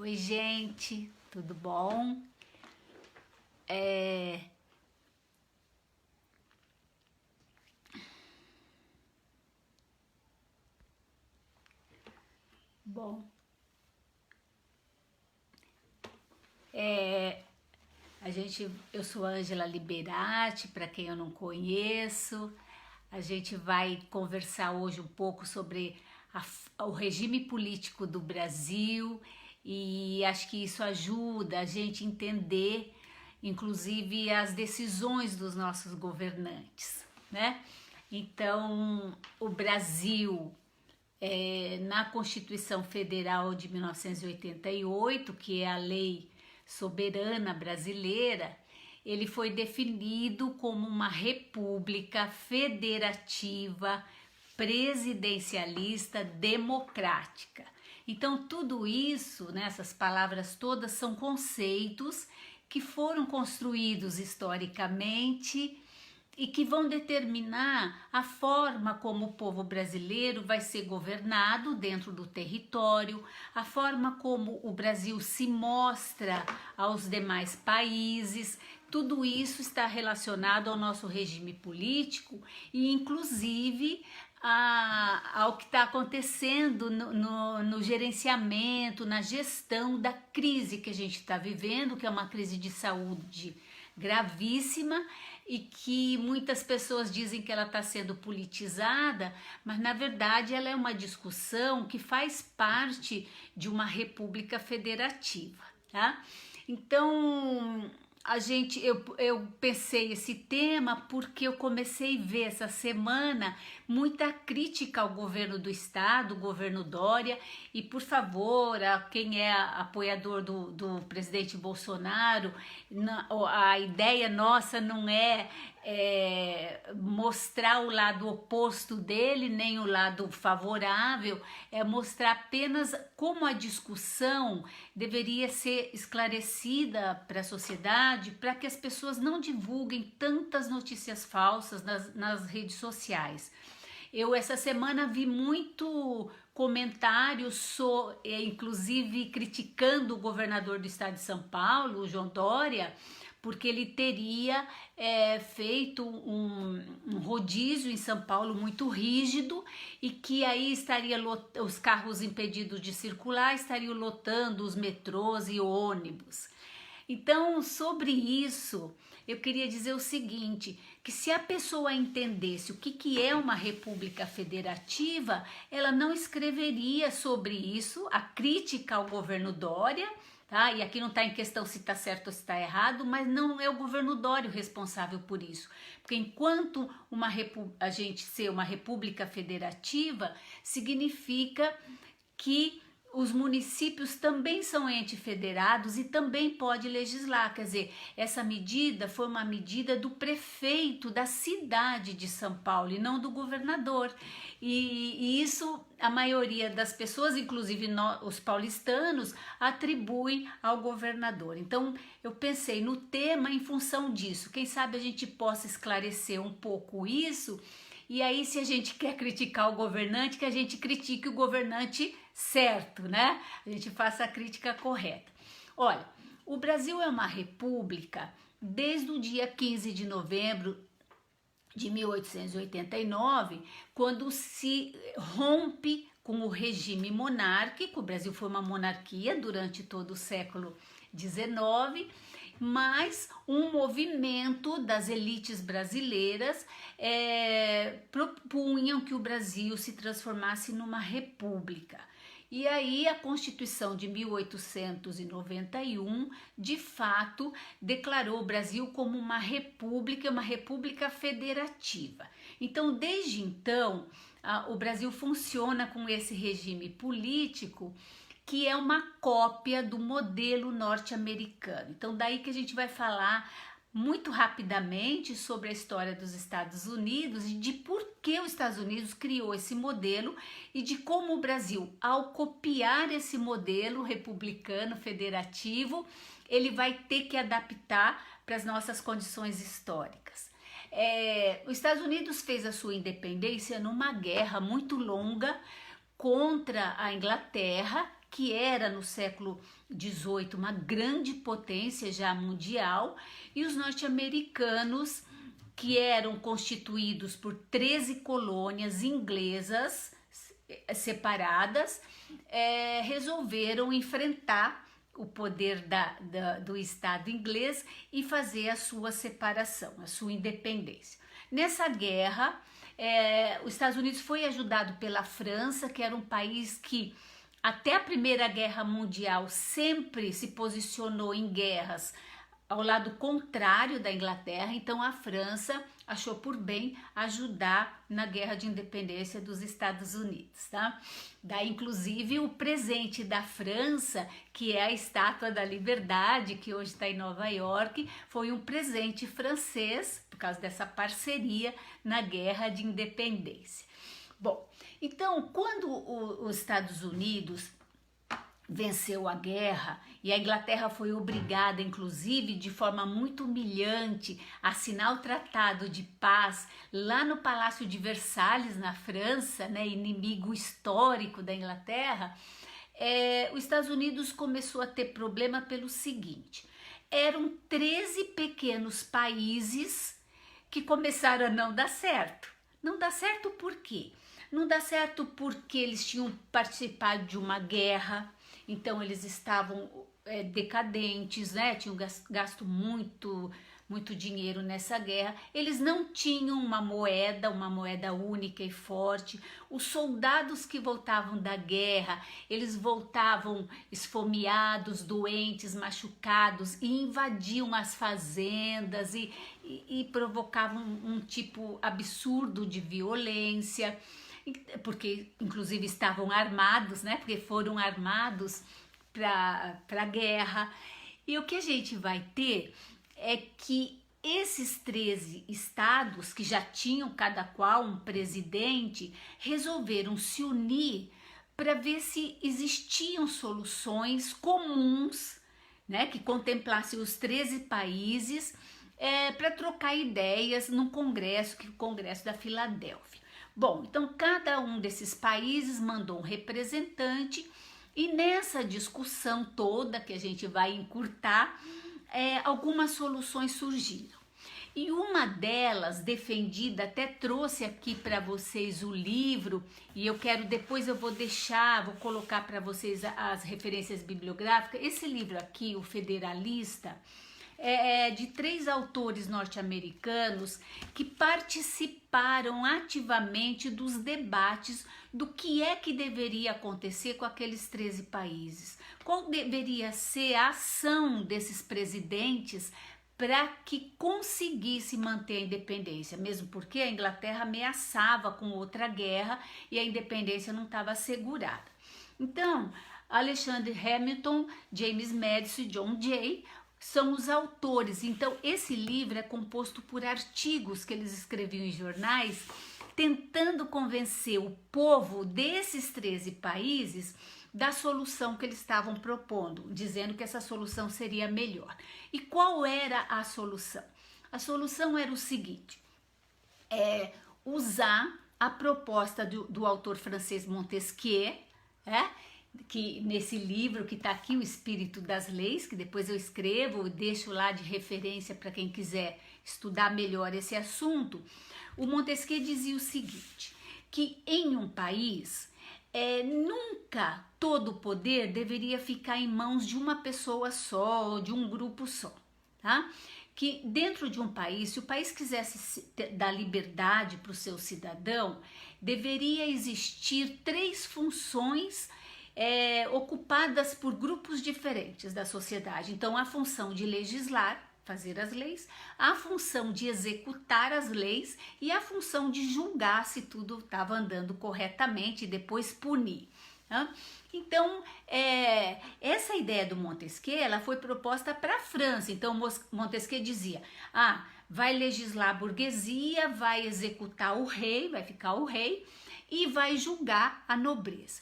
Oi, gente, tudo bom? É, bom, é, eu sou Ângela Liberati, para quem eu não conheço. A gente vai conversar hoje um pouco sobre o regime político do Brasil e acho que isso ajuda a gente a entender, inclusive, as decisões dos nossos governantes, né? Então, o Brasil na Constituição Federal de 1988, que é a lei soberana brasileira, ele foi definido como uma república federativa presidencialista democrática. Então, tudo isso, né, essas palavras todas são conceitos que foram construídos historicamente e que vão determinar a forma como o povo brasileiro vai ser governado dentro do território, a forma como o Brasil se mostra aos demais países. Tudo isso está relacionado ao nosso regime político e, inclusive, ao que está acontecendo no gerenciamento, na gestão da crise que a gente está vivendo, que é uma crise de saúde gravíssima e que muitas pessoas dizem que ela está sendo politizada, mas na verdade ela é uma discussão que faz parte de uma república federativa, tá? Então eu pensei esse tema porque eu comecei a ver essa semana muita crítica ao governo do estado, o governo Dória, e por favor, quem é apoiador do presidente Bolsonaro, a ideia nossa não é mostrar o lado oposto dele, nem o lado favorável, é mostrar apenas como a discussão deveria ser esclarecida para a sociedade, para que as pessoas não divulguem tantas notícias falsas nas redes sociais. Eu essa semana vi muito comentários, inclusive criticando o governador do estado de São Paulo, o João Dória, porque ele teria feito um rodízio em São Paulo muito rígido e que aí estaria os carros impedidos de circular, estariam lotando os metrôs e ônibus. Então, sobre isso, eu queria dizer o seguinte, que se a pessoa entendesse o que é uma república federativa, ela não escreveria sobre isso, a crítica ao governo Dória, tá? E aqui não está em questão se está certo ou se está errado, mas não é o governo Dória o responsável por isso. Porque enquanto a gente ser uma república federativa, significa que os municípios também são entes federados e também pode legislar, quer dizer, essa medida foi uma medida do prefeito da cidade de São Paulo e não do governador, e isso a maioria das pessoas, inclusive os paulistanos, atribuem ao governador. Então eu pensei no tema em função disso, quem sabe a gente possa esclarecer um pouco isso. E aí, se a gente quer criticar o governante, que a gente critique o governante certo, né? A gente faça a crítica correta. Olha, o Brasil é uma república desde o dia 15 de novembro de 1889, quando se rompe com o regime monárquico. O Brasil foi uma monarquia durante todo o século XIX, mas um movimento das elites brasileiras propunham que o Brasil se transformasse numa república. E aí a Constituição de 1891, de fato, declarou o Brasil como uma república federativa. Então, desde então, o Brasil funciona com esse regime político que é uma cópia do modelo norte-americano. Então, daí que a gente vai falar muito rapidamente sobre a história dos Estados Unidos e de por que os Estados Unidos criou esse modelo e de como o Brasil, ao copiar esse modelo republicano federativo, ele vai ter que adaptar para as nossas condições históricas. Os Estados Unidos fez a sua independência numa guerra muito longa contra a Inglaterra, que era no século XVIII uma grande potência já mundial, e os norte-americanos, que eram constituídos por 13 colônias inglesas separadas, resolveram enfrentar o poder do Estado inglês e fazer a sua separação, a sua independência. Nessa guerra, os Estados Unidos foi ajudado pela França, que era um país que até a Primeira Guerra Mundial sempre se posicionou em guerras ao lado contrário da Inglaterra. Então a França achou por bem ajudar na guerra de independência dos Estados Unidos, tá? Daí inclusive o presente da França, que é a Estátua da Liberdade, que hoje está em Nova York, foi um presente francês por causa dessa parceria na guerra de independência. Bom, então quando os Estados Unidos venceu a guerra e a Inglaterra foi obrigada, inclusive de forma muito humilhante, a assinar o Tratado de Paz lá no Palácio de Versalhes, na França, né, inimigo histórico da Inglaterra, os Estados Unidos começou a ter problema pelo seguinte: eram 13 pequenos países que começaram a não dar certo. Não dá certo por quê? Não dá certo porque eles tinham participado de uma guerra, então eles estavam decadentes, né? Tinham gasto muito dinheiro nessa guerra. Eles não tinham uma moeda única e forte. Os soldados que voltavam da guerra, eles voltavam esfomeados, doentes, machucados, e invadiam as fazendas e provocavam um tipo absurdo de violência, porque inclusive estavam armados, né? Porque foram armados para a guerra. E o que a gente vai ter é que esses 13 estados, que já tinham cada qual um presidente, resolveram se unir para ver se existiam soluções comuns, né? Que contemplassem os 13 países, para trocar ideias num congresso, que é o Congresso da Filadélfia. Bom, então cada um desses países mandou um representante, e nessa discussão toda, que a gente vai encurtar, algumas soluções surgiram. E uma delas, defendida, até trouxe aqui para vocês o livro, e depois eu vou colocar para vocês as referências bibliográficas. Esse livro aqui, O Federalista, de 3 autores norte-americanos que participaram ativamente dos debates do que deveria acontecer com aqueles 13 países. Qual deveria ser a ação desses presidentes para que conseguisse manter a independência, mesmo porque a Inglaterra ameaçava com outra guerra e a independência não estava assegurada. Então, Alexander Hamilton, James Madison e John Jay são os autores. Então, esse livro é composto por artigos que eles escreviam em jornais, tentando convencer o povo desses 13 países da solução que eles estavam propondo, dizendo que essa solução seria melhor. E qual era a solução? A solução era o seguinte: usar a proposta do autor francês Montesquieu, que nesse livro que está aqui, O Espírito das Leis, que depois eu escrevo, deixo lá de referência para quem quiser estudar melhor esse assunto. O Montesquieu dizia o seguinte, que em um país, nunca todo o poder deveria ficar em mãos de uma pessoa só ou de um grupo só, tá? Que dentro de um país, se o país quisesse dar liberdade para o seu cidadão, deveria existir 3 funções ocupadas por grupos diferentes da sociedade. Então, a função de legislar, fazer as leis, a função de executar as leis e a função de julgar se tudo estava andando corretamente e depois punir. Tá? Então, essa ideia do Montesquieu, ela foi proposta para a França. Então, Montesquieu dizia, vai legislar a burguesia, vai executar o rei, vai ficar o rei, e vai julgar a nobreza.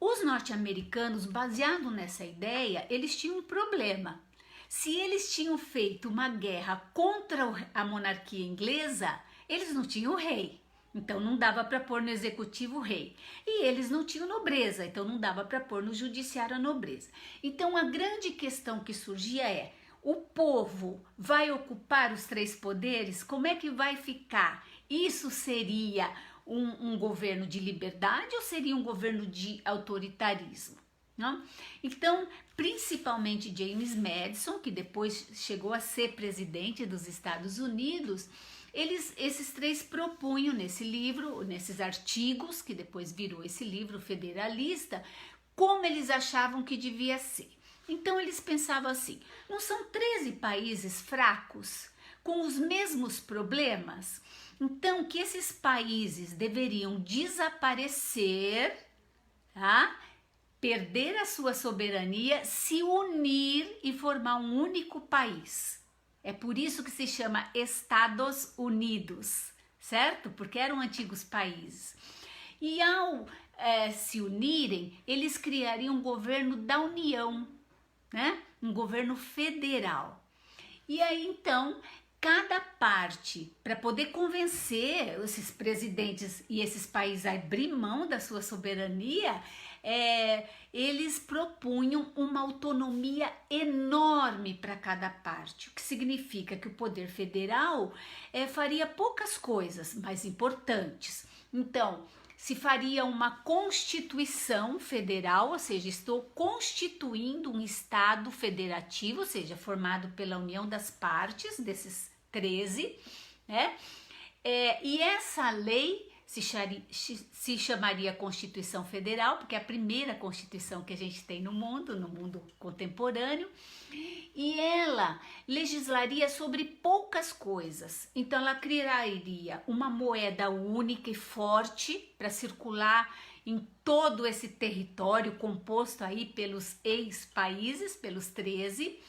Os norte-americanos, baseado nessa ideia, eles tinham um problema. Se eles tinham feito uma guerra contra a monarquia inglesa, eles não tinham rei, Então não dava para pôr no executivo o rei. E eles não tinham nobreza, então não dava para pôr no judiciário a nobreza. Então a grande questão que surgia é: o povo vai ocupar os 3 poderes? Como é que vai ficar? Isso seria um governo de liberdade ou seria um governo de autoritarismo? Não? Então, principalmente James Madison, que depois chegou a ser presidente dos Estados Unidos, esses 3 propunham nesse livro, nesses artigos, que depois virou esse livro Federalista, como eles achavam que devia ser. Então eles pensavam assim: não são 13 países fracos, com os mesmos problemas? Então que esses países deveriam desaparecer, tá? Perder a sua soberania, se unir e formar um único país. É por isso que se chama Estados Unidos, certo? Porque eram antigos países. E ao se unirem, eles criariam um governo da União, né? Um governo federal. E aí então, cada parte, para poder convencer esses presidentes e esses países a abrir mão da sua soberania, eles propunham uma autonomia enorme para cada parte, o que significa que o poder federal faria poucas coisas, mas importantes. Então, se faria uma constituição federal, ou seja, estou constituindo um estado federativo, ou seja, formado pela união das partes, desses 13, né? E essa lei se chamaria Constituição Federal, porque é a primeira Constituição que a gente tem no mundo contemporâneo, e ela legislaria sobre poucas coisas. Então ela criaria uma moeda única e forte para circular em todo esse território composto aí pelos ex-países, pelos 13.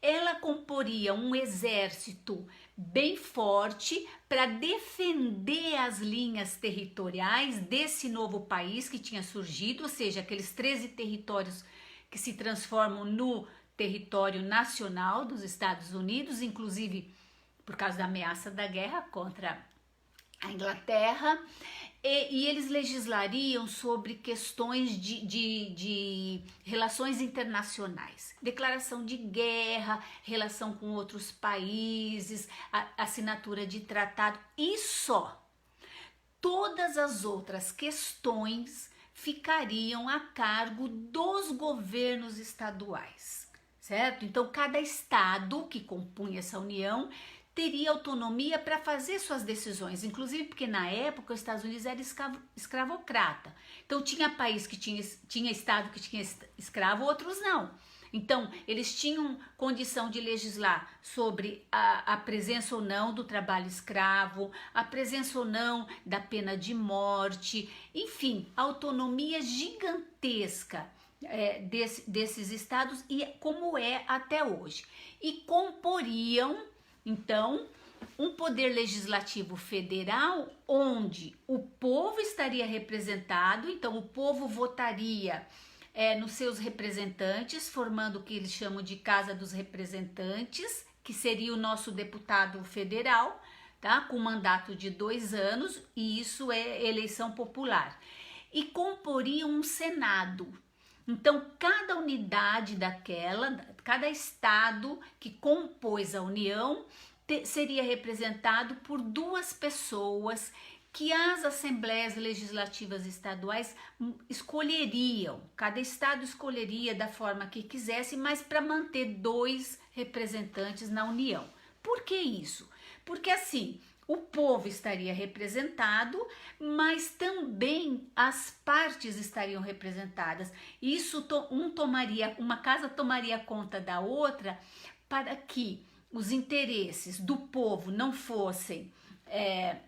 Ela comporia um exército bem forte para defender as linhas territoriais desse novo país que tinha surgido, ou seja, aqueles 13 territórios que se transformam no território nacional dos Estados Unidos, inclusive por causa da ameaça da guerra contra a Inglaterra. E eles legislariam sobre questões de relações internacionais, declaração de guerra, relação com outros países, assinatura de tratado e só. Todas as outras questões ficariam a cargo dos governos estaduais, certo? Então cada estado que compunha essa união teria autonomia para fazer suas decisões, inclusive porque na época os Estados Unidos era escravocrata. Então tinha país que tinha estado que tinha escravo, outros não. Então eles tinham condição de legislar sobre a presença ou não do trabalho escravo, a presença ou não da pena de morte, enfim, autonomia gigantesca desses estados, e como é até hoje. E comporiam então um poder legislativo federal onde o povo estaria representado, então o povo votaria nos seus representantes, formando o que eles chamam de Casa dos Representantes, que seria o nosso deputado federal, tá? Com mandato de 2 anos, e isso é eleição popular. E comporiam um Senado. Então, cada unidade cada estado que compôs a União seria representado por 2 pessoas que as assembleias legislativas estaduais escolheriam. Cada estado escolheria da forma que quisesse, mas para manter 2 representantes na União. Por que isso? Porque assim, o povo estaria representado, mas também as partes estariam representadas. Isso uma casa tomaria conta da outra para que os interesses do povo não fossem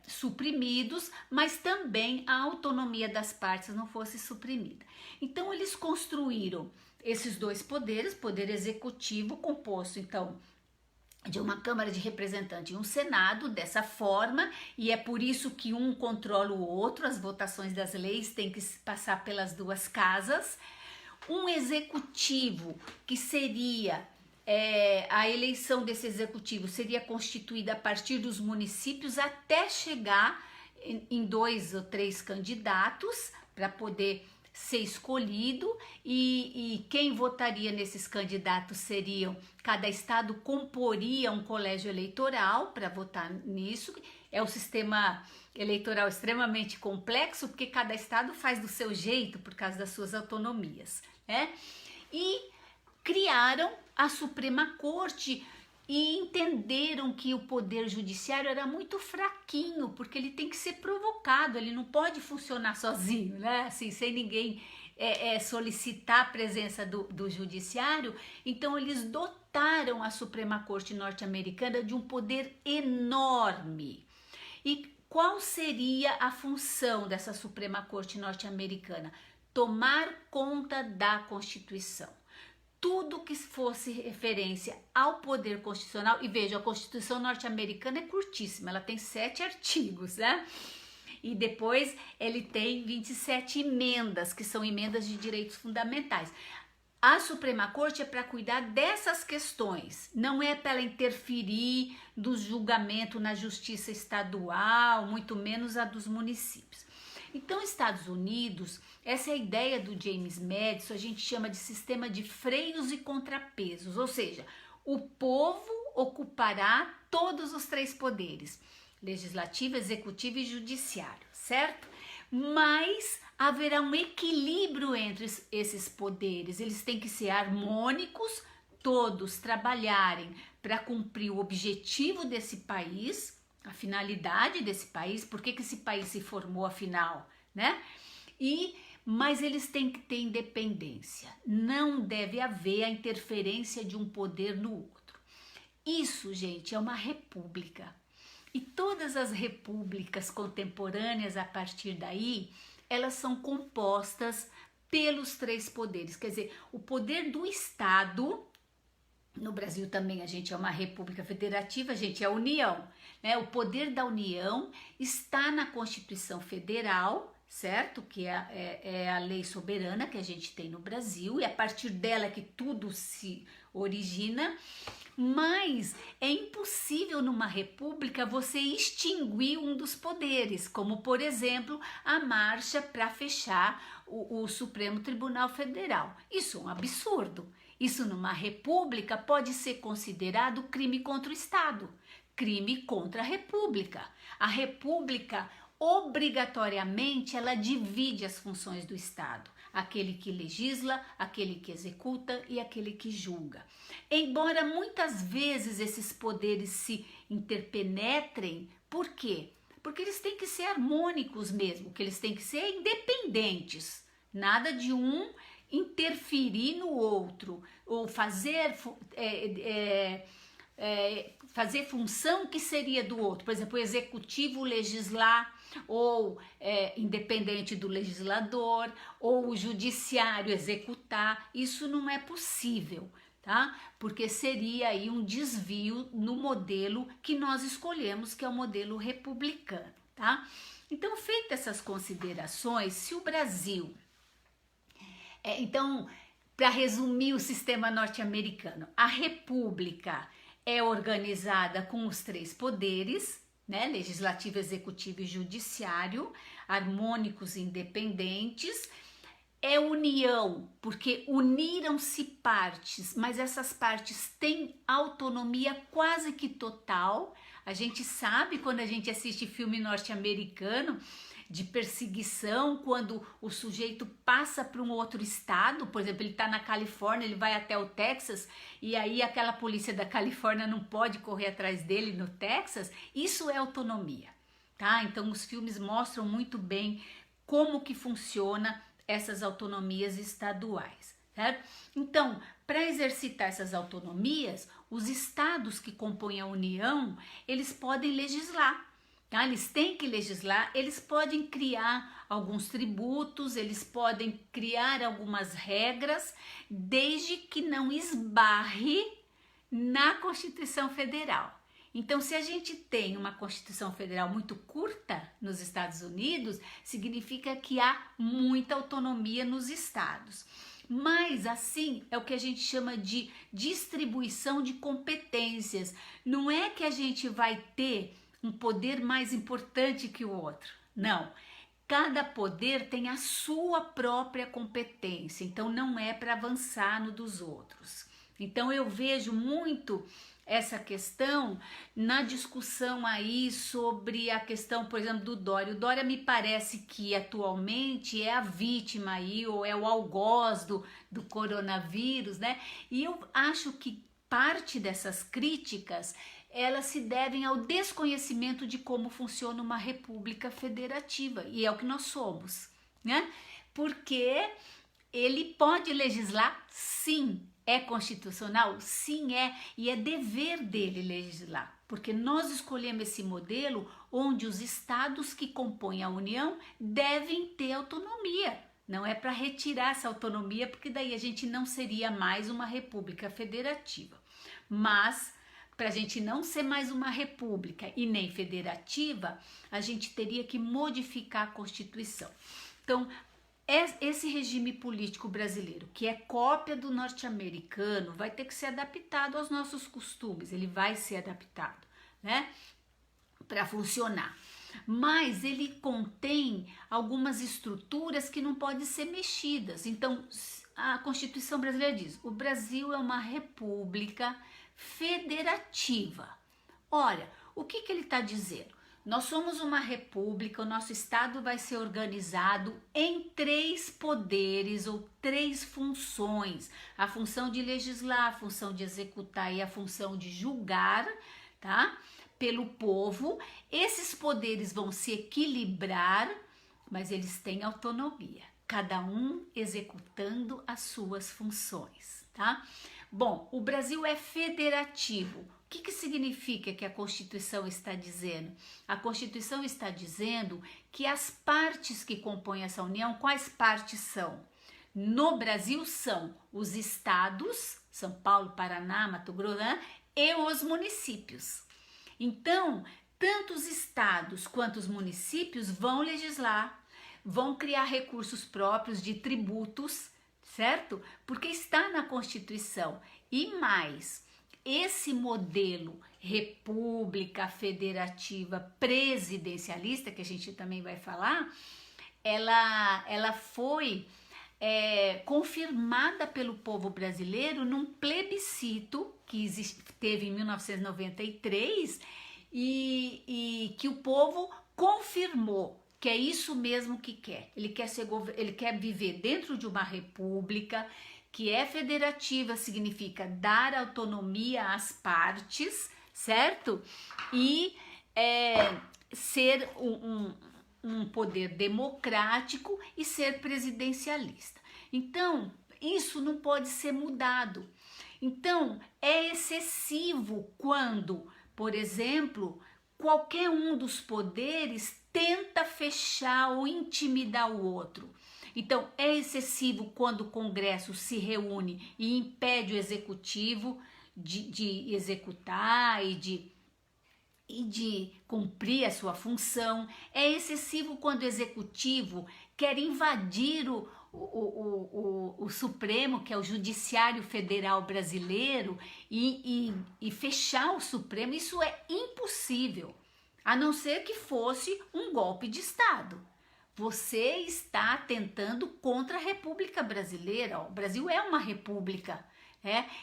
suprimidos, mas também a autonomia das partes não fosse suprimida. Então eles construíram esses 2 poderes, poder executivo composto então de uma Câmara de Representantes e um Senado, dessa forma, e é por isso que um controla o outro, as votações das leis têm que passar pelas 2 casas. Um executivo que seria, a eleição desse executivo seria constituída a partir dos municípios até chegar em 2 ou 3 candidatos para poder ser escolhido, e quem votaria nesses candidatos seriam, cada estado comporia um colégio eleitoral para votar nisso. É um sistema eleitoral extremamente complexo, porque cada estado faz do seu jeito por causa das suas autonomias, né? E criaram a Suprema Corte e entenderam que o poder judiciário era muito fraquinho, porque ele tem que ser provocado, ele não pode funcionar sozinho, né? Assim, sem ninguém solicitar a presença do judiciário. Então eles dotaram a Suprema Corte norte-americana de um poder enorme. E qual seria a função dessa Suprema Corte norte-americana? Tomar conta da Constituição. Tudo que fosse referência ao poder constitucional, e veja, a Constituição norte-americana é curtíssima, ela tem 7 artigos, né? E depois ele tem 27 emendas, que são emendas de direitos fundamentais. A Suprema Corte é para cuidar dessas questões, não é para ela interferir do julgamento na justiça estadual, muito menos a dos municípios. Então, Estados Unidos, essa é a ideia do James Madison, a gente chama de sistema de freios e contrapesos, ou seja, o povo ocupará todos os 3 poderes, legislativo, executivo e judiciário, certo? Mas haverá um equilíbrio entre esses poderes, eles têm que ser harmônicos, todos trabalharem para cumprir o objetivo desse país, a finalidade desse país, por que esse país se formou afinal, né? Mas eles têm que ter independência, não deve haver a interferência de um poder no outro. Isso, gente, é uma república. E todas as repúblicas contemporâneas a partir daí, elas são compostas pelos 3 poderes, quer dizer, o poder do Estado. No Brasil também a gente é uma república federativa, a gente é a União, né? O poder da União está na Constituição Federal, certo? Que é a lei soberana que a gente tem no Brasil, e a partir dela que tudo se origina. Mas é impossível numa república você extinguir um dos poderes, como por exemplo a marcha para fechar o Supremo Tribunal Federal. Isso é um absurdo. Isso numa república pode ser considerado crime contra o Estado, crime contra a república. A república obrigatoriamente ela divide as funções do Estado, aquele que legisla, aquele que executa e aquele que julga. Embora muitas vezes esses poderes se interpenetrem, por quê? Porque eles têm que ser harmônicos mesmo, que eles têm que ser independentes, nada de um interferir no outro, ou fazer função que seria do outro, por exemplo, o executivo legislar, ou independente do legislador, ou o judiciário executar. Isso não é possível, tá? Porque seria aí um desvio no modelo que nós escolhemos, que é o modelo republicano, tá? Então, feitas essas considerações, se o Brasil... Então, para resumir o sistema norte-americano, a república é organizada com os 3 poderes, né? Legislativo, executivo e judiciário, harmônicos e independentes. É união, porque uniram-se partes, mas essas partes têm autonomia quase que total. A gente sabe quando a gente assiste filme norte-americano de perseguição, quando o sujeito passa para um outro estado, por exemplo, ele está na Califórnia, ele vai até o Texas, e aí aquela polícia da Califórnia não pode correr atrás dele no Texas. Isso é autonomia, tá? Então os filmes mostram muito bem como que funciona essas autonomias estaduais, certo? Então, para exercitar essas autonomias, os estados que compõem a União, eles podem legislar. Tá? Eles têm que legislar, eles podem criar alguns tributos, eles podem criar algumas regras, desde que não esbarre na Constituição Federal. Então, se a gente tem uma Constituição Federal muito curta nos Estados Unidos, significa que há muita autonomia nos estados. Mas assim é o que a gente chama de distribuição de competências. Não é que a gente vai ter um poder mais importante que o outro. Não. Cada poder tem a sua própria competência, então não é para avançar no dos outros. Então eu vejo muito essa questão na discussão aí sobre a questão, por exemplo, do Dória. O Dória me parece que atualmente é a vítima aí, ou é o algoz do coronavírus, né? E eu acho que parte dessas críticas elas se devem ao desconhecimento de como funciona uma república federativa, e é o que nós somos, né? Porque ele pode legislar, sim. É constitucional? Sim, é. E é dever dele legislar, porque nós escolhemos esse modelo onde os estados que compõem a União devem ter autonomia. Não é para retirar essa autonomia, porque daí a gente não seria mais uma república federativa. Mas para a gente não ser mais uma república e nem federativa, a gente teria que modificar a Constituição. Então, esse regime político brasileiro, que é cópia do norte-americano, vai ter que ser adaptado aos nossos costumes, ele vai ser adaptado, né, para funcionar. Mas ele contém algumas estruturas que não podem ser mexidas. Então, a Constituição brasileira diz: o Brasil é uma república federativa. Ora, o que ele está dizendo? Nós somos uma república, o nosso estado vai ser organizado em 3 poderes ou 3 funções: a função de legislar, a função de executar e a função de julgar, tá? Pelo povo. Esses poderes vão se equilibrar, mas eles têm autonomia, cada um executando as suas funções, tá? Bom, o Brasil é federativo. O que significa que a Constituição está dizendo? A Constituição está dizendo que as partes que compõem essa União, quais partes são? No Brasil são os estados, São Paulo, Paraná, Mato Grosso, e os municípios. Então, tanto os estados quanto os municípios vão legislar, vão criar recursos próprios de tributos, certo? Porque está na Constituição. E mais, esse modelo república federativa presidencialista, que a gente também vai falar, ela foi confirmada pelo povo brasileiro num plebiscito que teve em 1993 e que o povo confirmou que é isso mesmo que quer. Ele quer viver dentro de uma república que é federativa, significa dar autonomia às partes, certo? E ser um poder democrático e ser presidencialista. Então, isso não pode ser mudado. Então, é excessivo quando, por exemplo, qualquer um dos poderes tenta fechar ou intimidar o outro. Então, é excessivo quando o Congresso se reúne e impede o Executivo de executar e de cumprir a sua função. É excessivo quando o Executivo quer invadir o Supremo, que é o Judiciário Federal Brasileiro, e fechar o Supremo. Isso é impossível, a não ser que fosse um golpe de Estado. Você está atentando contra a República Brasileira. O Brasil é uma república,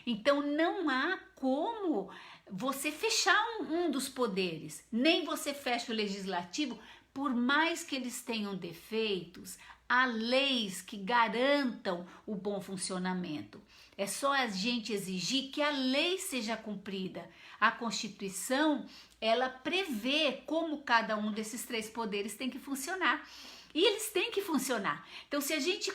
então não há como você fechar um dos poderes, nem você fecha o legislativo, por mais que eles tenham defeitos. Há leis que garantam o bom funcionamento. É só a gente exigir que a lei seja cumprida. A Constituição, ela prevê como cada um desses 3 poderes tem que funcionar. E eles têm que funcionar. Então, se a gente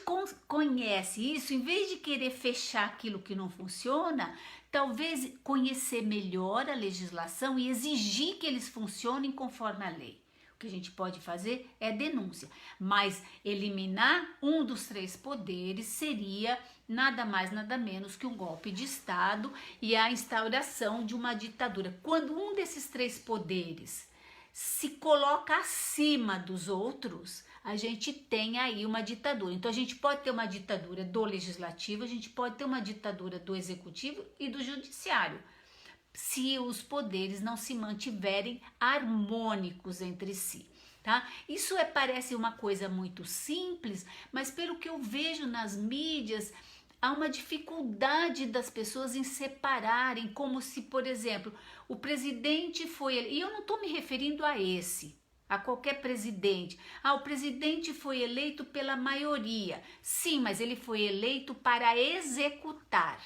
conhece isso, em vez de querer fechar aquilo que não funciona, talvez conhecer melhor a legislação e exigir que eles funcionem conforme a lei. O que a gente pode fazer é denúncia, mas eliminar um dos 3 poderes seria nada mais, nada menos que um golpe de Estado e a instauração de uma ditadura. Quando um desses 3 poderes se coloca acima dos outros, a gente tem aí uma ditadura. Então, a gente pode ter uma ditadura do legislativo, a gente pode ter uma ditadura do executivo e do judiciário. se os poderes não se mantiverem harmônicos entre si. Tá? Isso parece uma coisa muito simples, mas pelo que eu vejo nas mídias, há uma dificuldade das pessoas em separarem, como se, por exemplo, o presidente foi... E eu não estou me referindo a qualquer presidente. O presidente foi eleito pela maioria. Sim, mas ele foi eleito para executar.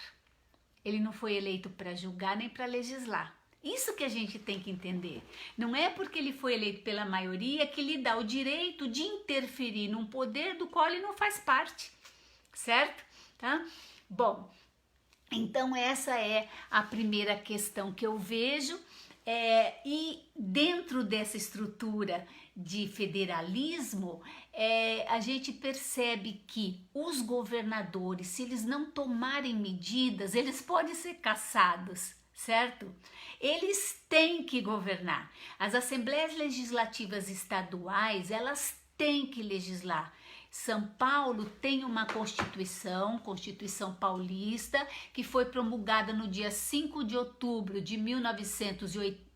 Ele não foi eleito para julgar nem para legislar. Isso que a gente tem que entender. Não é porque ele foi eleito pela maioria que lhe dá o direito de interferir num poder do qual ele não faz parte, certo? Tá? Bom, então essa é a primeira questão que eu vejo, e dentro dessa estrutura de federalismo, a gente percebe que os governadores, se eles não tomarem medidas, eles podem ser caçados, certo? Eles têm que governar. As assembleias legislativas estaduais, elas têm que legislar. São Paulo tem uma Constituição Paulista, que foi promulgada no dia 5 de outubro de 1998,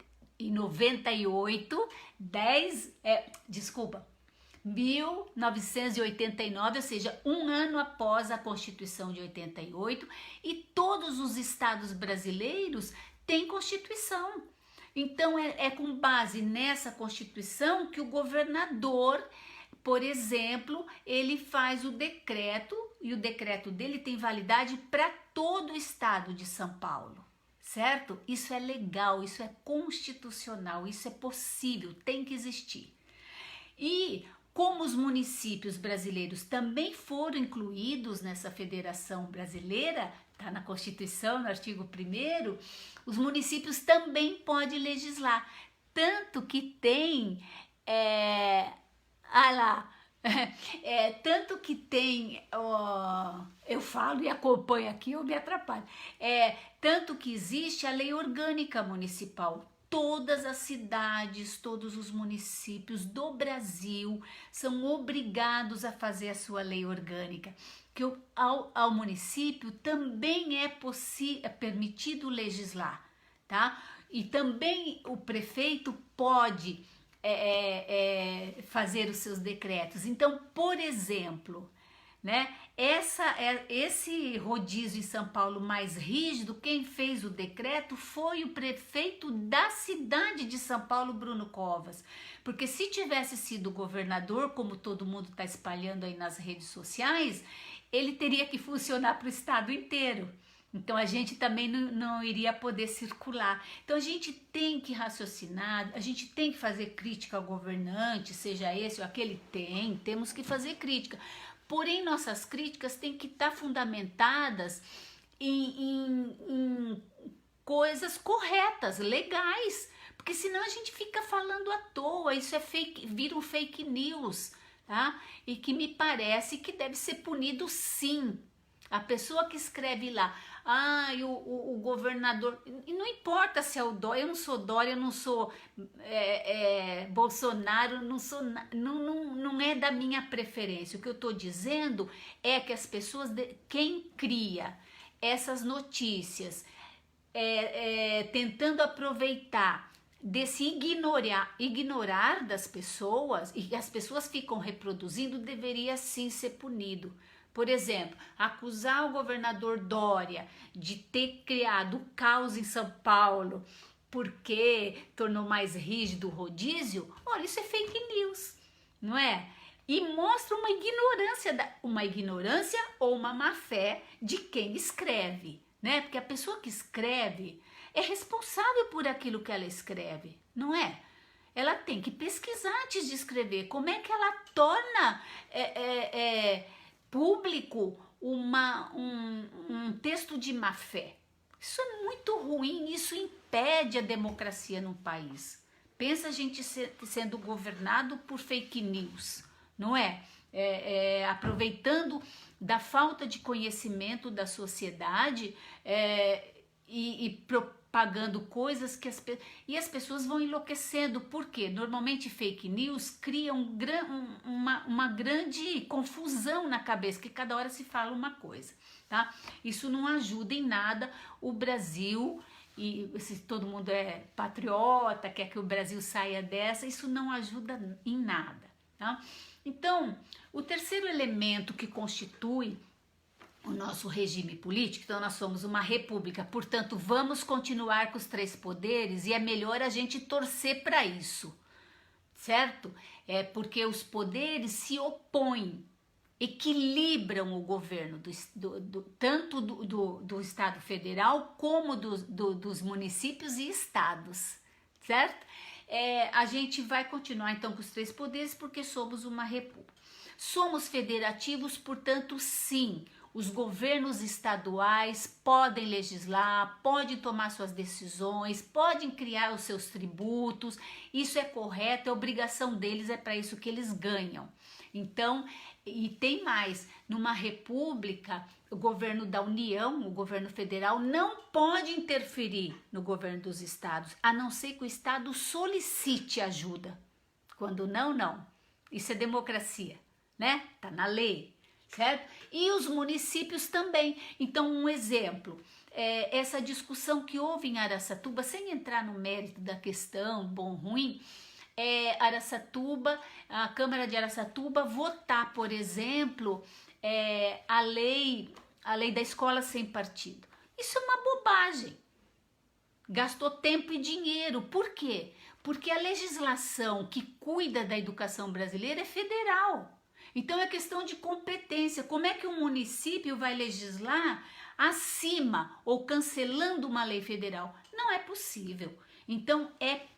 1989, ou seja, um ano após a Constituição de 88, e todos os estados brasileiros têm Constituição. Então, é com base nessa Constituição que o governador, por exemplo, ele faz o decreto, e o decreto dele tem validade para todo o estado de São Paulo, certo? Isso é legal, isso é constitucional, isso é possível, tem que existir. E como os municípios brasileiros também foram incluídos nessa federação brasileira, está na Constituição, no artigo 1º, os municípios também podem legislar, tanto que tem... tanto que tem, eu falo e acompanho aqui, eu me atrapalho, tanto que existe a lei orgânica municipal. Todas as cidades, todos os municípios do Brasil são obrigados a fazer a sua lei orgânica, que ao município também é permitido legislar, tá? E também o prefeito pode fazer os seus decretos. Então, por exemplo, né, esse rodízio em São Paulo mais rígido, quem fez o decreto foi o prefeito da cidade de São Paulo, Bruno Covas, porque se tivesse sido governador, como todo mundo está espalhando aí nas redes sociais, ele teria que funcionar para o estado inteiro. Então, a gente também não iria poder circular. Então, a gente tem que raciocinar, a gente tem que fazer crítica ao governante, seja esse ou aquele, temos que fazer crítica. Porém, nossas críticas têm que estar fundamentadas em coisas corretas, legais, porque senão a gente fica falando à toa, isso vira um fake news, tá? E que me parece que deve ser punido sim. A pessoa que escreve lá, o governador, e não importa se é o Dória, eu não sou Dória, eu não sou Bolsonaro, não é da minha preferência. O que eu estou dizendo é que as pessoas, quem cria essas notícias, tentando aproveitar desse ignorar das pessoas, e as pessoas ficam reproduzindo, deveria sim ser punido. Por exemplo, acusar o governador Dória de ter criado caos em São Paulo porque tornou mais rígido o rodízio, olha, isso é fake news, não é? E mostra uma ignorância ou uma má fé de quem escreve, né? Porque a pessoa que escreve é responsável por aquilo que ela escreve, não é? Ela tem que pesquisar antes de escrever. Como é que ela torna público um texto de má fé? Isso é muito ruim, isso impede a democracia num país. Pensa a gente sendo governado por fake news, não é? Aproveitando da falta de conhecimento da sociedade e propagando coisas que as pessoas vão enlouquecendo. Por quê? Normalmente fake news cria uma grande confusão na cabeça, que cada hora se fala uma coisa, tá? Isso não ajuda em nada o Brasil e se todo mundo é patriota, quer que o Brasil saia dessa, isso não ajuda em nada, tá? Então, o terceiro elemento que constitui o nosso regime político, então nós somos uma república, portanto vamos continuar com os três poderes e é melhor a gente torcer para isso, certo? É porque os poderes se opõem, equilibram o governo tanto do Estado Federal como dos municípios e estados, certo? A gente vai continuar então com os três poderes porque somos uma república. Somos federativos, portanto, sim, os governos estaduais podem legislar, podem tomar suas decisões, podem criar os seus tributos, isso é correto, é obrigação deles, é para isso que eles ganham. Então, e tem mais, numa república, o governo da União, o governo federal, não pode interferir no governo dos estados, a não ser que o estado solicite ajuda. Quando não, não. Isso é democracia, né? Tá na lei, certo? E os municípios também. Então, um exemplo, essa discussão que houve em Araçatuba, sem entrar no mérito da questão, bom, ruim, Araçatuba, a Câmara de Araçatuba votar, por exemplo, a lei da escola sem partido. Isso é uma bobagem. Gastou tempo e dinheiro. Por quê? Porque a legislação que cuida da educação brasileira é federal. Então é questão de competência. Como é que um município vai legislar acima ou cancelando uma lei federal? Não é possível. Então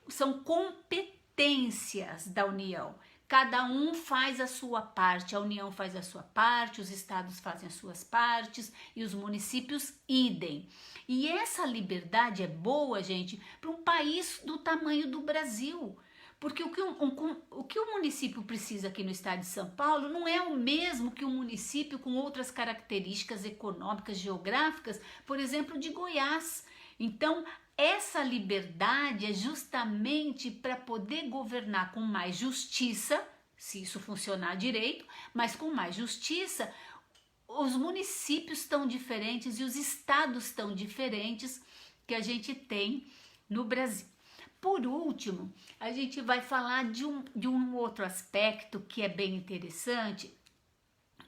são competências da União. Cada um faz a sua parte, a União faz a sua parte, os estados fazem as suas partes e os municípios idem. E essa liberdade é boa, gente, para um país do tamanho do Brasil. Porque o que o município precisa aqui no estado de São Paulo não é o mesmo que um município com outras características econômicas, geográficas, por exemplo, de Goiás. Então, essa liberdade é justamente para poder governar com mais justiça, se isso funcionar direito, mas com mais justiça. Os municípios estão diferentes e os estados estão diferentes que a gente tem no Brasil. Por último, a gente vai falar de um outro aspecto que é bem interessante,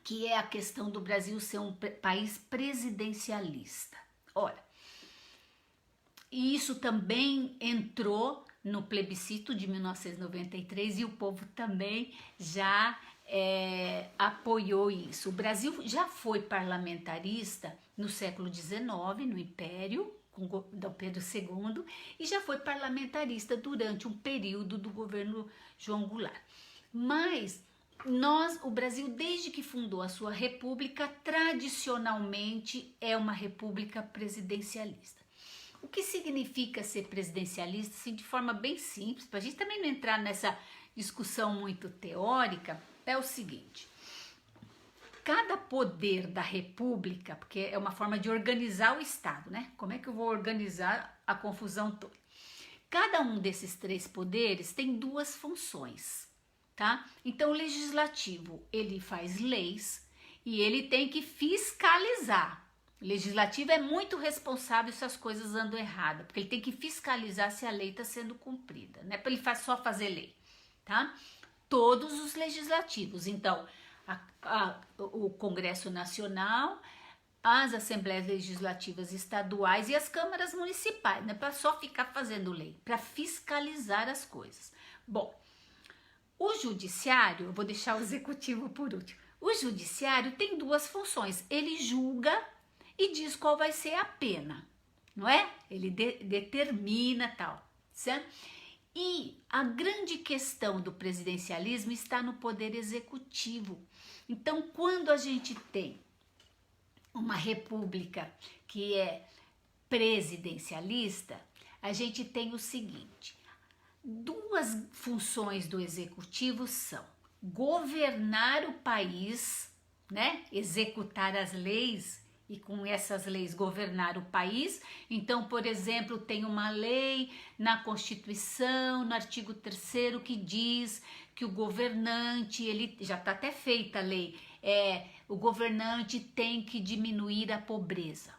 que é a questão do Brasil ser um país presidencialista. Olha, e isso também entrou no plebiscito de 1993 e o povo também já apoiou isso. O Brasil já foi parlamentarista no século XIX, no Império, com Dom Pedro II, e já foi parlamentarista durante um período do governo João Goulart. Mas o Brasil, desde que fundou a sua república, tradicionalmente é uma república presidencialista. O que significa ser presidencialista, assim, de forma bem simples, para a gente também não entrar nessa discussão muito teórica, é o seguinte: cada poder da república, porque é uma forma de organizar o Estado, né? Como é que eu vou organizar a confusão toda? Cada um desses três poderes tem duas funções, tá? Então, o legislativo, ele faz leis e ele tem que fiscalizar. O legislativo é muito responsável se as coisas andam erradas, porque ele tem que fiscalizar se a lei está sendo cumprida, não é para ele só fazer lei, tá? Todos os legislativos, então, o Congresso Nacional, as Assembleias Legislativas Estaduais e as câmaras municipais, não é para só ficar fazendo lei, para fiscalizar as coisas. Bom, o judiciário, eu vou deixar o executivo por último, o judiciário tem duas funções, ele julga e diz qual vai ser a pena, não é? Ele determina tal, certo? E a grande questão do presidencialismo está no poder executivo. Então, quando a gente tem uma república que é presidencialista, a gente tem o seguinte: duas funções do executivo são governar o país, né? Executar as leis e com essas leis governar o país. Então, por exemplo, tem uma lei na Constituição, no artigo 3º, que diz que o governante, ele já está até feita a lei, o governante tem que diminuir a pobreza.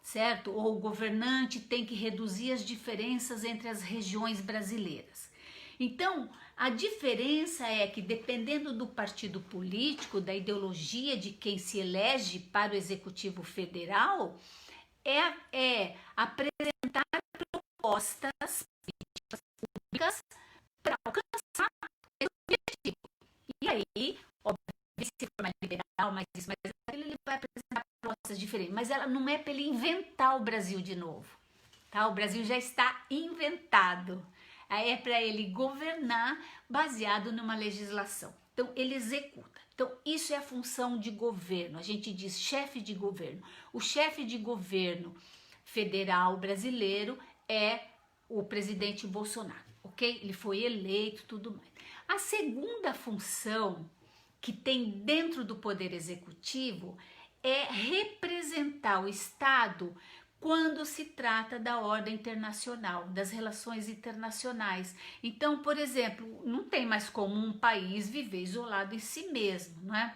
certo? Ou o governante tem que reduzir as diferenças entre as regiões brasileiras. Então, a diferença é que, dependendo do partido político, da ideologia de quem se elege para o Executivo Federal, é apresentar propostas públicas para alcançar esse objetivo. E aí, obviamente, se for mais liberal, mais isso, mais aquilo, ele vai apresentar propostas diferentes. Mas ela não é para ele inventar o Brasil de novo, tá? O Brasil já está inventado. Aí é para ele governar baseado numa legislação. Então, ele executa. Então, isso é a função de governo. A gente diz chefe de governo. O chefe de governo federal brasileiro é o presidente Bolsonaro, ok? Ele foi eleito, tudo mais. A segunda função que tem dentro do poder executivo é representar o Estado quando se trata da ordem internacional, das relações internacionais. Então, por exemplo, não tem mais como um país viver isolado em si mesmo, não é?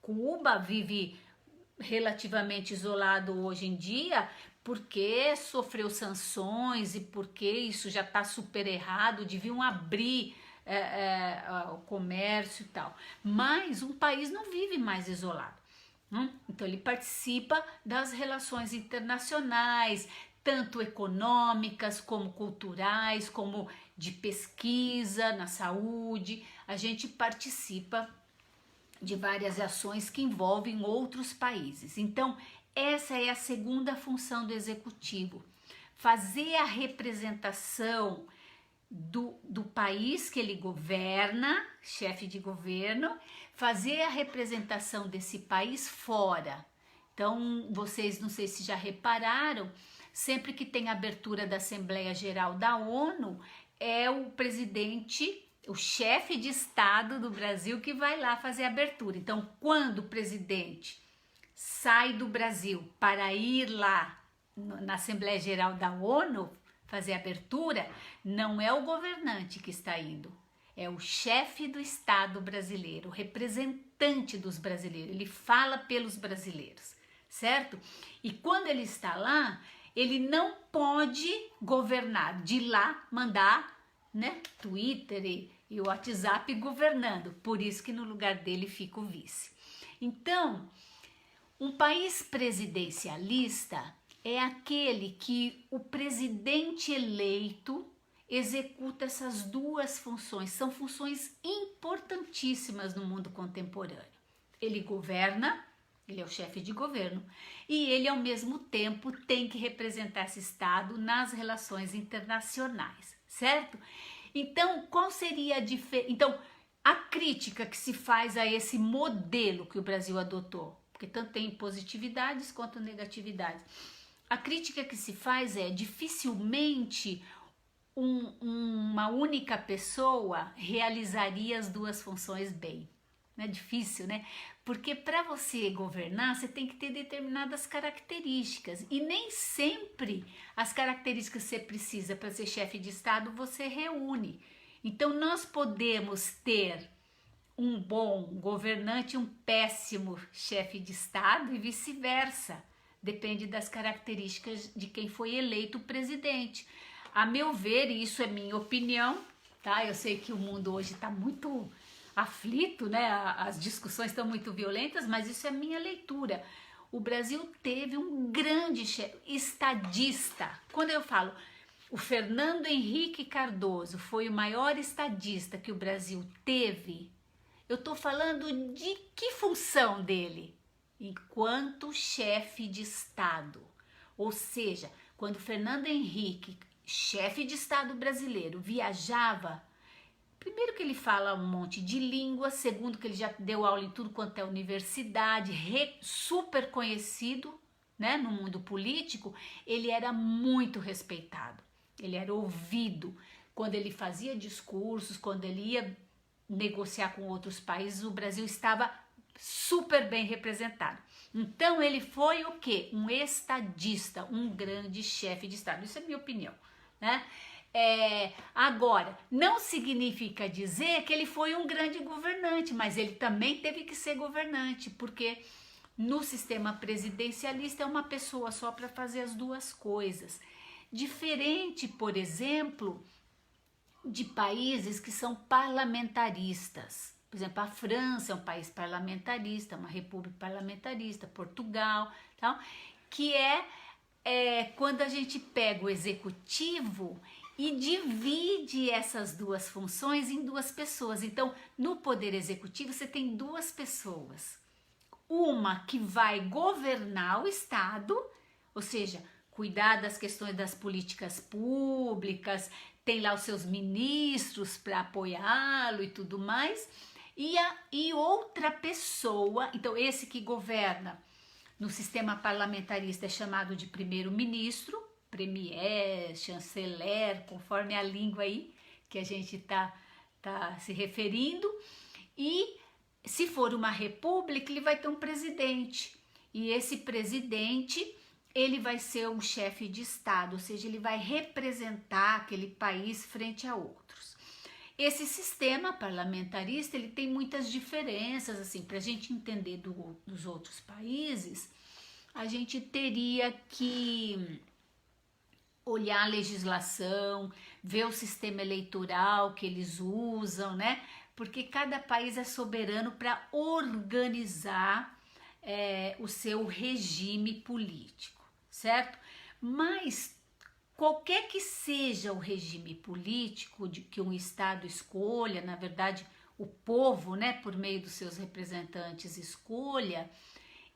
Cuba vive relativamente isolado hoje em dia porque sofreu sanções e porque isso já está super errado, deviam abrir o comércio e tal. Mas um país não vive mais isolado. Então ele participa das relações internacionais, tanto econômicas como culturais, como de pesquisa na saúde. A gente participa de várias ações que envolvem outros países. Então essa é a segunda função do executivo, fazer a representação do país que ele governa, chefe de governo, fazer a representação desse país fora. Então, vocês não sei se já repararam, sempre que tem abertura da Assembleia Geral da ONU, é o presidente, o chefe de Estado do Brasil que vai lá fazer a abertura. Então, quando o presidente sai do Brasil para ir lá na Assembleia Geral da ONU, fazer a abertura, não é o governante que está indo, é o chefe do Estado brasileiro, o representante dos brasileiros, ele fala pelos brasileiros, certo? E quando ele está lá, ele não pode governar, de lá mandar, né, Twitter e WhatsApp governando, por isso que no lugar dele fica o vice. Então, um país presidencialista é aquele que o presidente eleito executa essas duas funções. São funções importantíssimas no mundo contemporâneo. Ele governa, ele é o chefe de governo, e ele ao mesmo tempo tem que representar esse Estado nas relações internacionais, certo? Então, qual seria a diferença? Então, a crítica que se faz a esse modelo que o Brasil adotou, porque tanto tem positividades quanto negatividades. A crítica que se faz é dificilmente uma única pessoa realizaria as duas funções bem. Não é difícil, né? Porque para você governar, você tem que ter determinadas características. E nem sempre as características que você precisa para ser chefe de Estado você reúne. Então nós podemos ter um bom governante e um péssimo chefe de Estado e vice-versa. Depende das características de quem foi eleito presidente. A meu ver, e isso é minha opinião, tá? Eu sei que o mundo hoje está muito aflito, né? As discussões estão muito violentas, mas isso é minha leitura. O Brasil teve um grande chefe, estadista. Quando eu falo, o Fernando Henrique Cardoso foi o maior estadista que o Brasil teve, eu estou falando de que função dele? Enquanto chefe de Estado. Ou seja, quando Fernando Henrique, chefe de Estado brasileiro, viajava, primeiro que ele fala um monte de línguas, segundo que ele já deu aula em tudo quanto é universidade, super conhecido, né, no mundo político, ele era muito respeitado, ele era ouvido. Quando ele fazia discursos, quando ele ia negociar com outros países, o Brasil estava super bem representado. Então ele foi o quê? Um estadista, um grande chefe de Estado. Isso é minha opinião, né? Agora, não significa dizer que ele foi um grande governante, mas ele também teve que ser governante, porque No sistema presidencialista é uma pessoa só para fazer as duas coisas. Diferente, por exemplo, de países que são parlamentaristas. Por exemplo, a França é um país parlamentarista, uma república parlamentarista, Portugal, tal, que é quando a gente pega o executivo e divide essas duas funções em duas pessoas. Então, no poder executivo, você tem duas pessoas. Uma que vai governar o Estado, ou seja, cuidar das questões das políticas públicas, tem lá os seus ministros para apoiá-lo e tudo mais, e outra pessoa, então esse que governa no sistema parlamentarista é chamado de primeiro-ministro, premier, chanceler, conforme a língua aí que a gente tá se referindo, e se for uma república, ele vai ter um presidente, e esse presidente, ele vai ser um chefe de Estado, ou seja, ele vai representar aquele país frente a outros. Esse sistema parlamentarista, ele tem muitas diferenças, assim, para a gente entender dos outros países, a gente teria que olhar a legislação, ver o sistema eleitoral que eles usam, né? Porque cada país é soberano para organizar o seu regime político, certo? Mas qualquer que seja o regime político que um Estado escolha, na verdade o povo, né, por meio dos seus representantes escolha,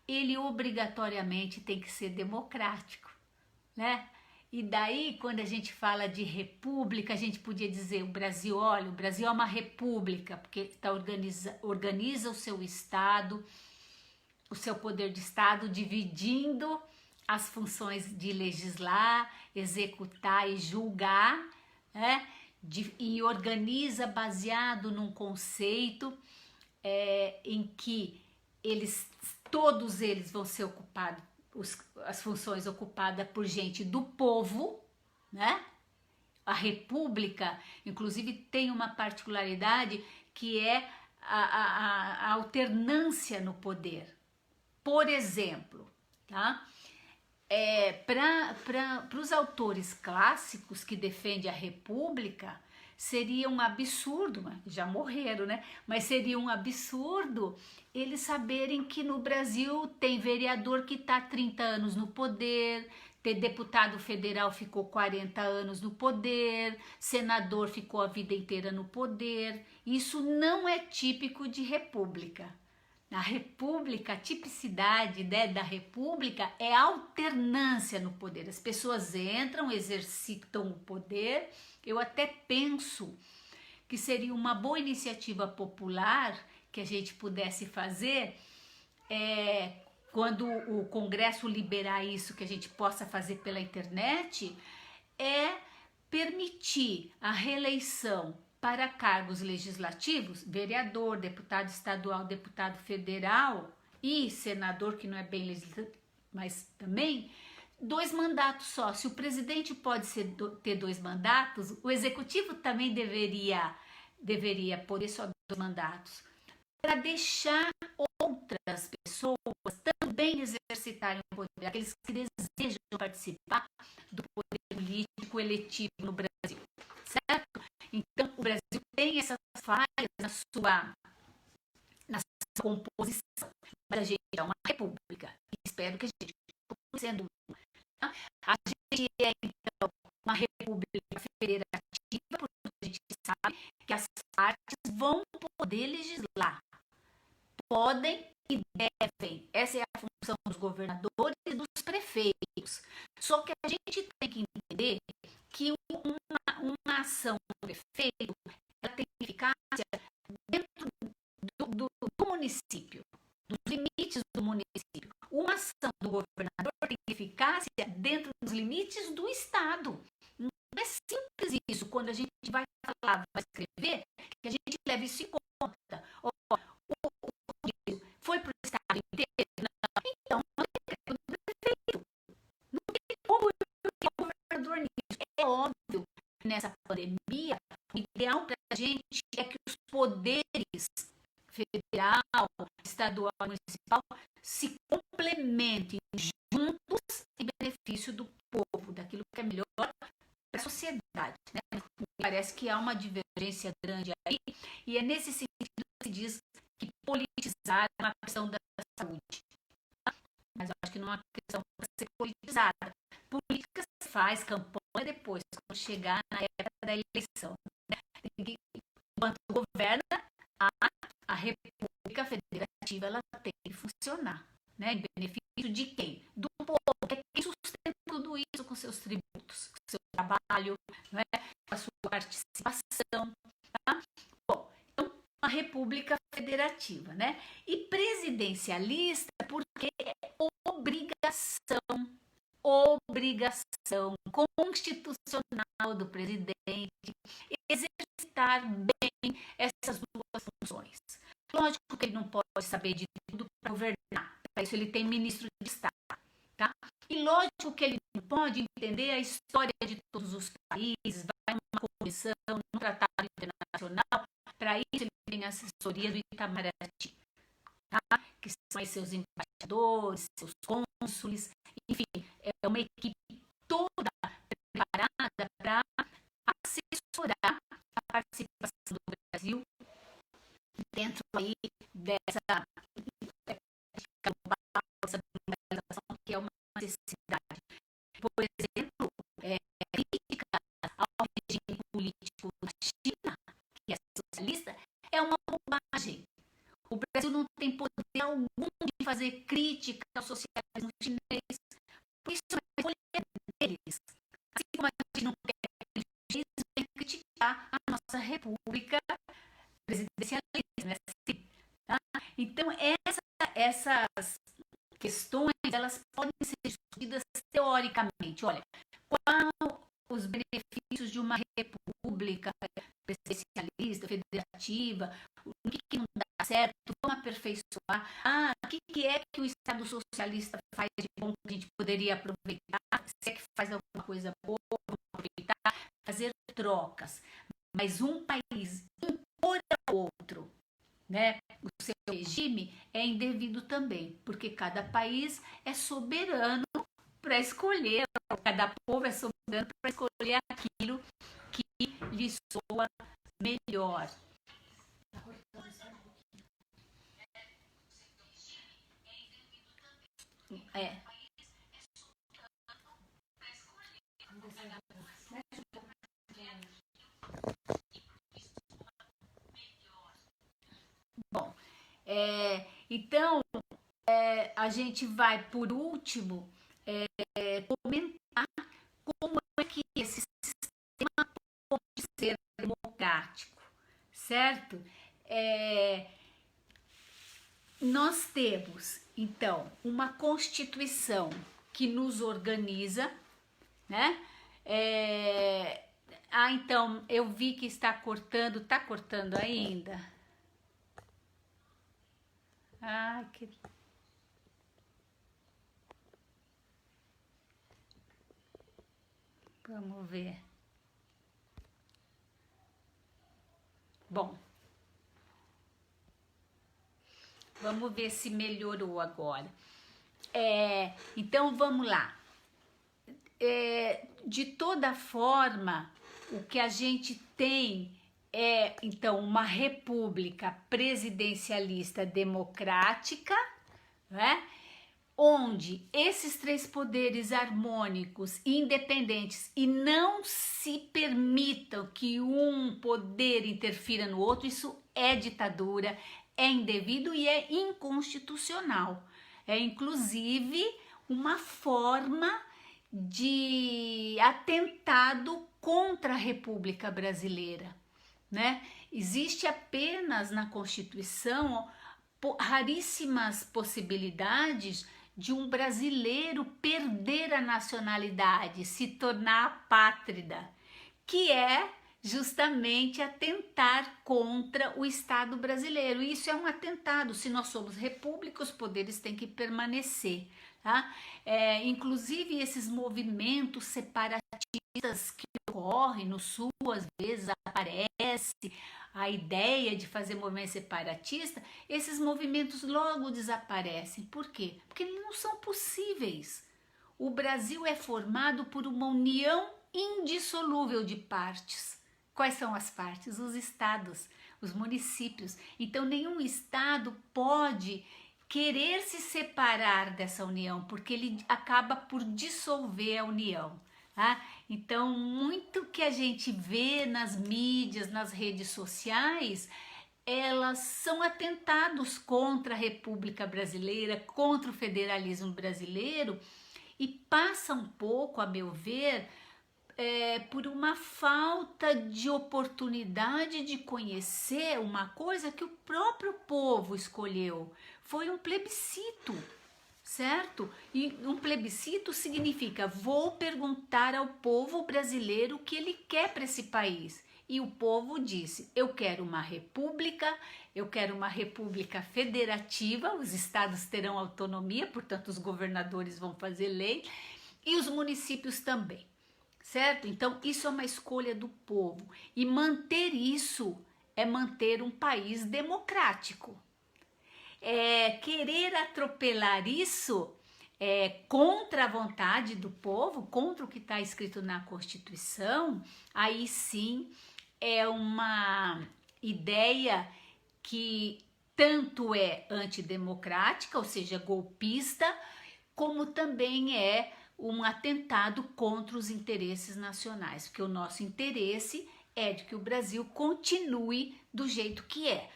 ele obrigatoriamente tem que ser democrático, né? E daí, quando a gente fala de república, a gente podia dizer o Brasil, olha, o Brasil é uma república, porque organiza o seu Estado, o seu poder de Estado, dividindo as funções de legislar, executar e julgar, né? E organiza baseado num conceito em que todos eles vão ser ocupados, as funções ocupadas por gente do povo, né? A república, inclusive, tem uma particularidade que é a alternância no poder. Por exemplo, tá? Para os autores clássicos que defendem a república, seria um absurdo, já morreram, né? Mas seria um absurdo eles saberem que no Brasil tem vereador que está 30 anos no poder, deputado federal ficou 40 anos no poder, senador ficou a vida inteira no poder. Isso não é típico de república. Na república, a tipicidade, né, da república é a alternância no poder. As pessoas entram, exercitam o poder. Eu até penso que seria uma boa iniciativa popular que a gente pudesse fazer quando o Congresso liberar isso, que a gente possa fazer pela internet, é permitir a reeleição para cargos legislativos, vereador, deputado estadual, deputado federal e senador, que não é bem legislativo, mas também 2 mandatos só. Se o presidente pode ter 2 mandatos, o executivo também deveria poder só 2 mandatos, para deixar outras pessoas também exercitarem o poder, aqueles que desejam participar do poder político eletivo no Brasil, certo? Então, o Brasil tem essas falhas na sua composição, mas a gente é uma república e espero que a gente continue sendo uma. Tá? A gente é, então, uma república federativa, porque a gente sabe que as partes vão poder legislar, podem e devem. Essa é a função dos governadores e dos prefeitos. Só que a gente tem que entender que uma ação do prefeito, ela tem eficácia dentro do município, dos limites do município. Uma ação do governador tem eficácia dentro dos limites do Estado. Não é simples isso, quando a gente vai falar, vai escrever, que a gente leva isso em conta. Foi para o Estado inteiro? Não. Então, não tem decreto do prefeito. Não tem como o governador nisso. É óbvio que nessa pandemia, o ideal para a gente é que os poderes federal, estadual, municipal se parece que há uma divergência grande aí, e é nesse sentido que se diz que politizar é uma questão da saúde. Mas eu acho que não é uma questão para ser politizada. Política se faz, campanha depois, quando chegar na época da eleição. Né? Enquanto governa, a República Federativa ela tem que funcionar. Né? Em benefício de quem? Do povo, que é quem sustenta tudo isso com seus tributos, com seu trabalho, né? Com a sua participação. Tá? Bom, então, uma República Federativa. Né? E presidencialista porque é obrigação constitucional do presidente exercitar bem essas duas funções. Lógico que ele não pode saber de tudo para governar, para isso ele tem ministro de Estado, tá? E lógico que ele não pode entender a história de todos os países, vai numa comissão, num tratado internacional, para isso ele tem a assessoria do Itamaraty, tá? Que são aí seus embaixadores, seus cônsules, enfim, é uma equipe toda preparada para assessorar a participação do Brasil dentro aí dessa globalização que é uma necessidade. Por exemplo, crítica ao regime político da China, que é socialista, é uma bobagem. O Brasil não tem poder algum de fazer crítica ao socialismo chinês. Por isso é uma escolha deles. Assim como a gente não quer que eles criticar a nossa república presidencialista. Né? Tá? Então, essas questões elas podem ser discutidas teoricamente. Olha, quais os benefícios de uma república presidencialista, federativa, o que não dá certo, vamos aperfeiçoar. O que é que o Estado socialista faz de bom que a gente poderia aproveitar? Se é que faz alguma coisa boa, vamos aproveitar, fazer trocas. Mas um país impor ao outro, né, o seu regime é indevido também, porque cada país é soberano para escolher, cada povo é soberano para escolher aquilo que lhe soa melhor. Bom, então a gente vai por último comentar como é que esse sistema pode ser democrático, certo? Nós temos, então, uma Constituição que nos organiza, né? Então, eu vi que está cortando ainda. Que... Vamos ver. Bom, vamos ver se melhorou agora. Então, vamos lá. De toda forma, o que a gente tem então, uma república presidencialista democrática, né? Onde esses três poderes harmônicos, independentes e não se permitam que um poder interfira no outro, isso é ditadura, é indevido e é inconstitucional. É inclusive uma forma de atentado contra a República Brasileira, né? Existe apenas na Constituição raríssimas possibilidades de um brasileiro perder a nacionalidade, se tornar apátrida, que é justamente atentar contra o Estado brasileiro. E isso é um atentado. Se nós somos república, os poderes têm que permanecer. Tá? Inclusive esses movimentos separatistas que ocorrem no Sul, às vezes aparece a ideia de fazer movimento separatista, esses movimentos logo desaparecem. Por quê? Porque eles não são possíveis. O Brasil é formado por uma união indissolúvel de partes, Quais são as partes? Os estados, os municípios. Então, nenhum estado pode querer se separar dessa união, porque ele acaba por dissolver a união. Tá? Então, muito que a gente vê nas mídias, nas redes sociais, elas são atentados contra a República Brasileira, contra o federalismo brasileiro, e passa um pouco, a meu ver, por uma falta de oportunidade de conhecer uma coisa que o próprio povo escolheu. Foi um plebiscito, certo? E um plebiscito significa: vou perguntar ao povo brasileiro o que ele quer para esse país. E o povo disse: eu quero uma república federativa, os estados terão autonomia, portanto os governadores vão fazer lei e os municípios também. Certo? Então, isso é uma escolha do povo. E manter isso é manter um país democrático. Querer atropelar isso contra a vontade do povo, contra o que está escrito na Constituição, aí sim é uma ideia que tanto é antidemocrática, ou seja, golpista, como também é um atentado contra os interesses nacionais, porque o nosso interesse é de que o Brasil continue do jeito que é.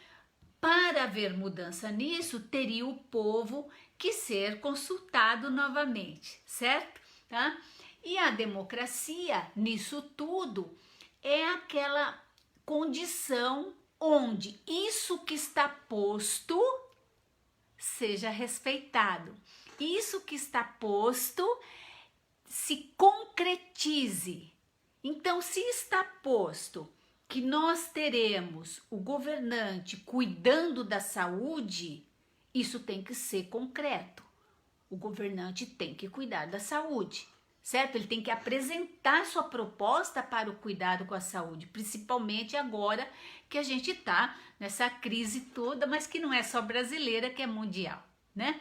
Para haver mudança nisso, teria o povo que ser consultado novamente, certo? Tá? E a democracia, nisso tudo, é aquela condição onde isso que está posto seja respeitado. Isso que está posto se concretize. Então, se está posto que nós teremos o governante cuidando da saúde, isso tem que ser concreto. O governante tem que cuidar da saúde, certo? Ele tem que apresentar sua proposta para o cuidado com a saúde, principalmente agora que a gente está nessa crise toda, mas que não é só brasileira, que é mundial, né?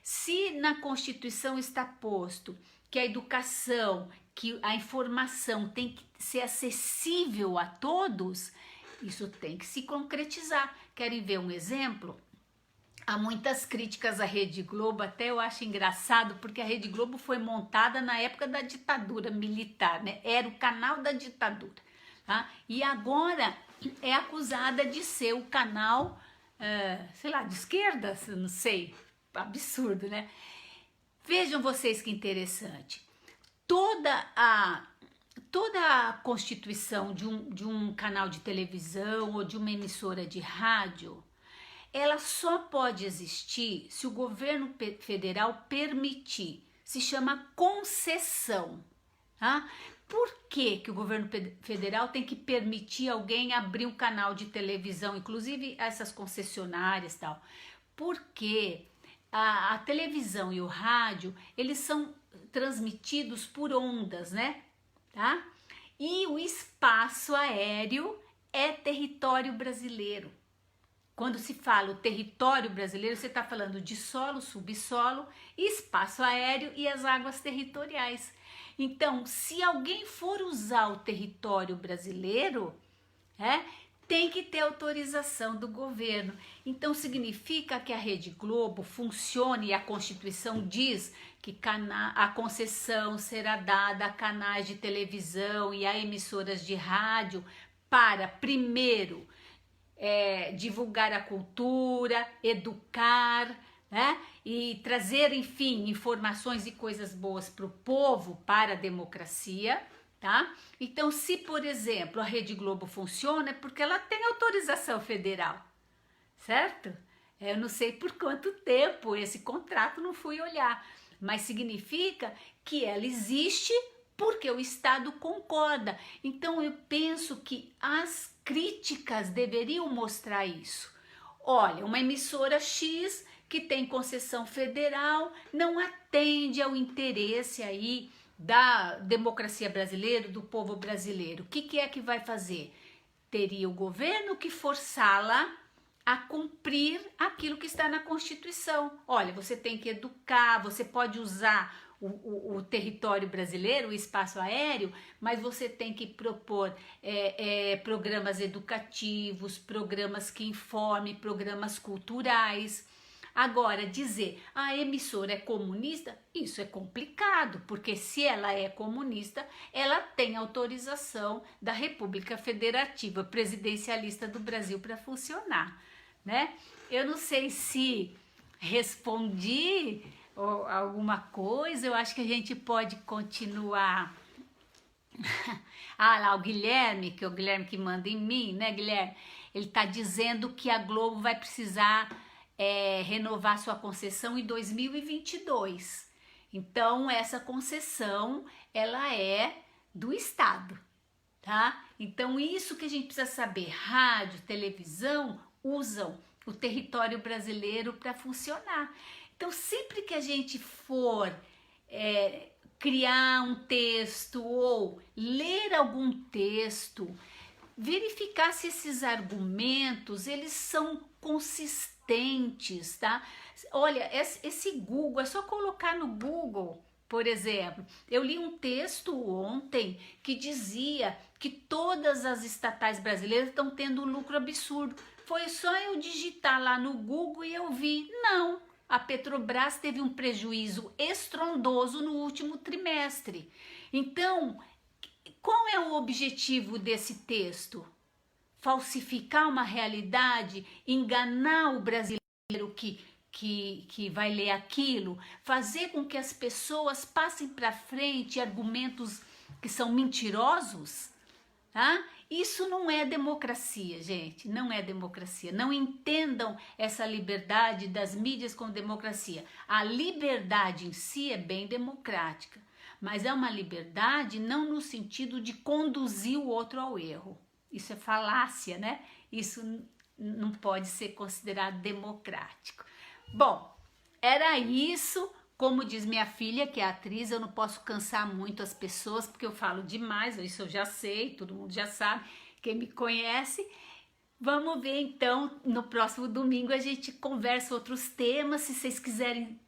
Se na Constituição está posto que a educação, que a informação tem que ser acessível a todos, isso tem que se concretizar. Querem ver um exemplo? Há muitas críticas à Rede Globo, até eu acho engraçado, porque a Rede Globo foi montada na época da ditadura militar, né? Era o canal da ditadura, tá? E agora é acusada de ser o canal, sei lá, de esquerda, não sei, absurdo, né? Vejam vocês que interessante. Toda a constituição de um canal de televisão ou de uma emissora de rádio, ela só pode existir se o governo federal permitir. Se chama concessão. Tá? Por que o governo federal tem que permitir alguém abrir um canal de televisão, inclusive essas concessionárias e tal? Porque a televisão e o rádio, eles são transmitidos por ondas, né? Tá? E o espaço aéreo é território brasileiro. Quando se fala o território brasileiro, você está falando de solo, subsolo, espaço aéreo e as águas territoriais. Então, se alguém for usar o território brasileiro, tem que ter autorização do governo. Então, significa que a Rede Globo funcione, e a Constituição diz que a concessão será dada a canais de televisão e a emissoras de rádio para, primeiro, divulgar a cultura, educar, né? E trazer, enfim, informações e coisas boas para o povo, para a democracia, tá? Então, se, por exemplo, a Rede Globo funciona, é porque ela tem autorização federal, certo? Eu não sei por quanto tempo esse contrato, não fui olhar, mas significa que ela existe porque o Estado concorda. Então, eu penso que as críticas deveriam mostrar isso. Olha, uma emissora X que tem concessão federal não atende ao interesse aí da democracia brasileira, do povo brasileiro. O que é que vai fazer? Teria o governo que forçá-la a cumprir aquilo que está na Constituição. Olha, você tem que educar, você pode usar o território brasileiro, o espaço aéreo, mas você tem que propor programas educativos, programas que informem, programas culturais. Agora, dizer a emissora é comunista, isso é complicado, porque se ela é comunista, ela tem autorização da República Federativa Presidencialista do Brasil para funcionar, né? Eu não sei se respondi alguma coisa, eu acho que a gente pode continuar. Ah, lá o Guilherme, que é o Guilherme que manda em mim, né, Guilherme? Ele está dizendo que a Globo vai precisar renovar sua concessão em 2022. Então, essa concessão, ela é do Estado, tá? Então, isso que a gente precisa saber, rádio, televisão, usam o território brasileiro para funcionar. Então, sempre que a gente for criar um texto ou ler algum texto, verificar se esses argumentos, eles são consistentes, tá? Olha, esse Google, é só colocar no Google, por exemplo, eu li um texto ontem que dizia que todas as estatais brasileiras estão tendo um lucro absurdo. Foi só eu digitar lá no Google e eu vi, não, a Petrobras teve um prejuízo estrondoso no último trimestre. Então, qual é o objetivo desse texto? Falsificar uma realidade, enganar o brasileiro que vai ler aquilo, fazer com que as pessoas passem para frente argumentos que são mentirosos, tá? Isso não é democracia, gente, não é democracia. Não entendam essa liberdade das mídias como democracia. A liberdade em si é bem democrática, mas é uma liberdade não no sentido de conduzir o outro ao erro. Isso é falácia, né? Isso não pode ser considerado democrático. Bom, era isso. Como diz minha filha, que é atriz, eu não posso cansar muito as pessoas, porque eu falo demais, isso eu já sei, todo mundo já sabe, quem me conhece. Vamos ver então, no próximo domingo a gente conversa outros temas, se vocês quiserem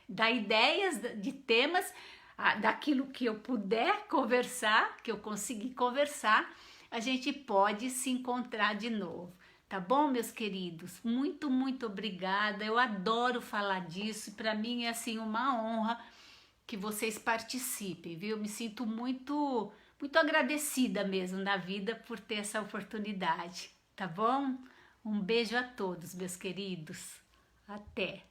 dar ideias de temas, daquilo que eu puder conversar, que eu conseguir conversar, a gente pode se encontrar de novo. Tá bom, meus queridos? Muito, muito obrigada. Eu adoro falar disso. Para mim é assim uma honra que vocês participem, viu? Eu me sinto muito, muito agradecida mesmo na vida por ter essa oportunidade. Tá bom? Um beijo a todos, meus queridos. Até!